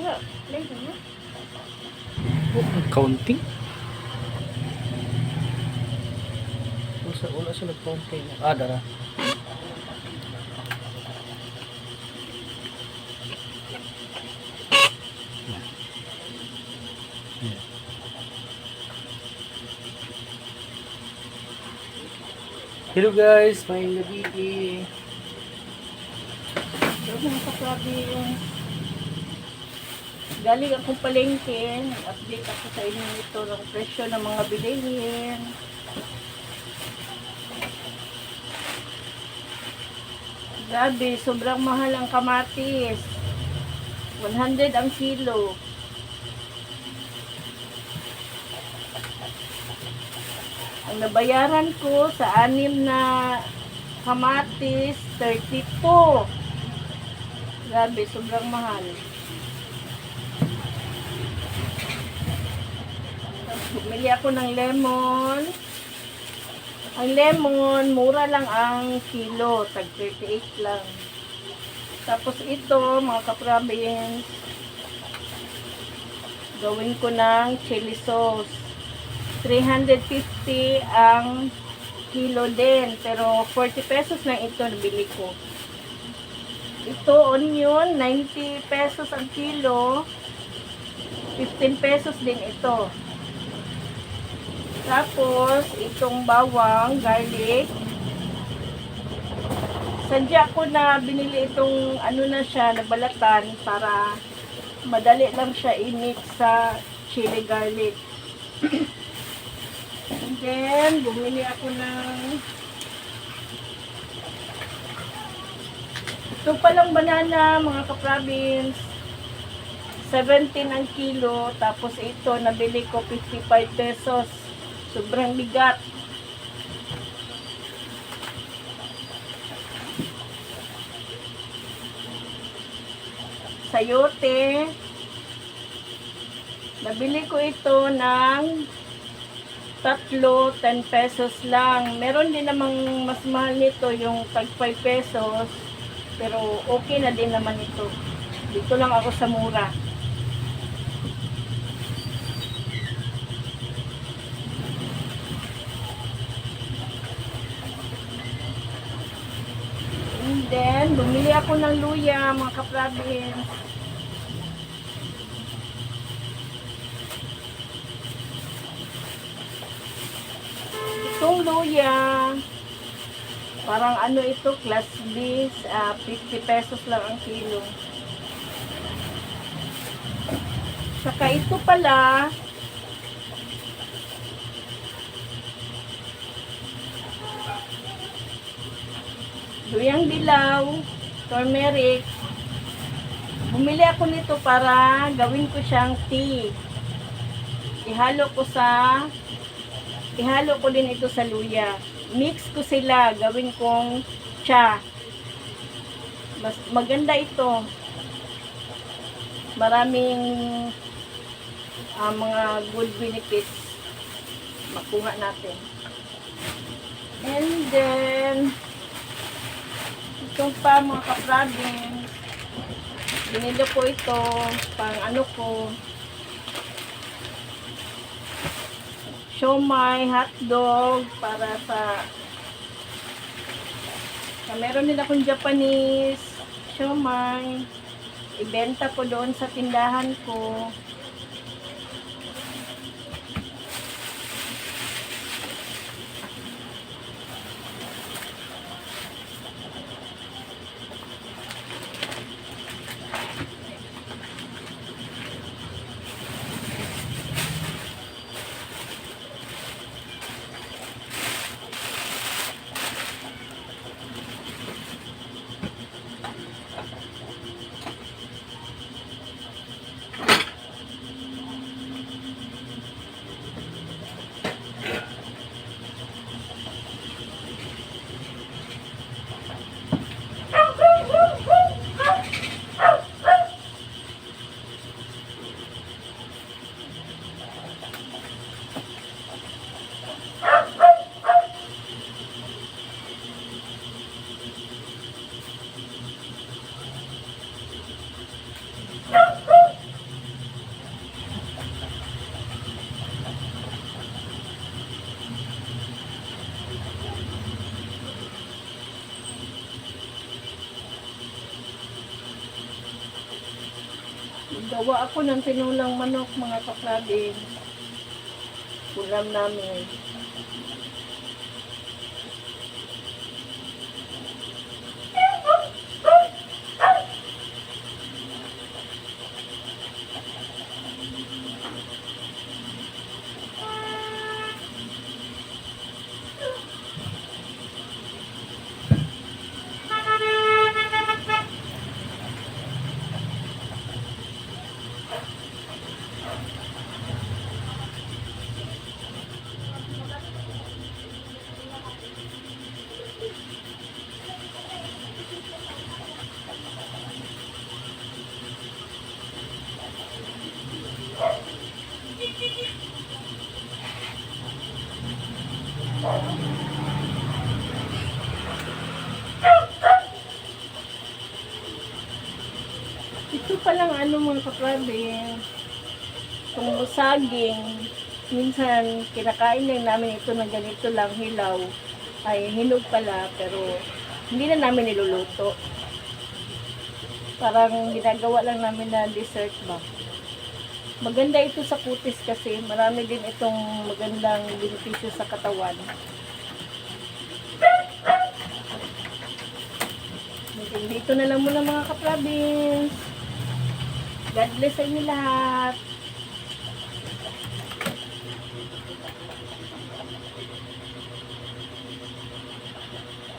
Yeah, play mo. Counting? Wala sa nag-counting. Dara. Hello guys, may gabi. So, mga kaprabi yung galing akong palengke, nag-update ako sa inyo ito ng presyo ng mga bilihin. Grabe, sobrang mahal ang kamatis. 100 ang kilo. Ang nabayaran ko sa 6 na kamatis, 32. Grabe, sobrang mahal. Tapos bumili ako ng lemon. Ang lemon, mura lang ang kilo, tag 38 lang. Tapos ito, mga kaprabins, gawin ko ng chili sauce. 350 ang kilo din, pero 40 pesos lang ito nabili ko. Ito, onion, 90 pesos ang kilo, 15 pesos din ito. Tapos, itong bawang, garlic. Sadya ko na binili itong ano na siya, nabalatan para madali lang siya i-mix sa chili garlic. And then, bumili ako ng ito palang banana, mga ka-province. 17 ang kilo. Tapos ito, nabili ko 55 pesos. Sobrang bigat. Sayote. Nabili ko ito ng tatlo, 10 pesos lang. Meron din namang mas mahal nito, yung tag 5 pesos. Pero okay na din naman ito. Dito lang ako sa mura. And then, bumili ako ng luya, mga ka-province. Itong luya, parang ano ito, class B, 50 pesos lang ang kilo. Saka ito pala, luyang dilaw, turmeric. Bumili ako nito para gawin ko siyang tea. Ihalo ko din ito sa luya. Mix ko sila, gawin kong cha. Mas maganda ito. Maraming mga good benefits makuha natin. And then ito pa, mga ka-province, binili ko ito pang ano ko, siomai, hotdog, para sa meron din akong Japanese siomai, ibenta ko doon sa tindahan ko. Gawa ako ng tinulang manok, mga kaklabin. Ulam namin. Ito palang ano mga kaklabin. Kung saging, minsan kinakain lang namin ito na ganito lang hilaw. Ay hinog pala pero hindi na namin niluluto. Parang ginagawa lang namin na dessert ba. Maganda ito sa kutis kasi marami din itong magandang benepisyo sa katawan. Dito na lang muna mga kaprabins. God bless sa inyo lahat.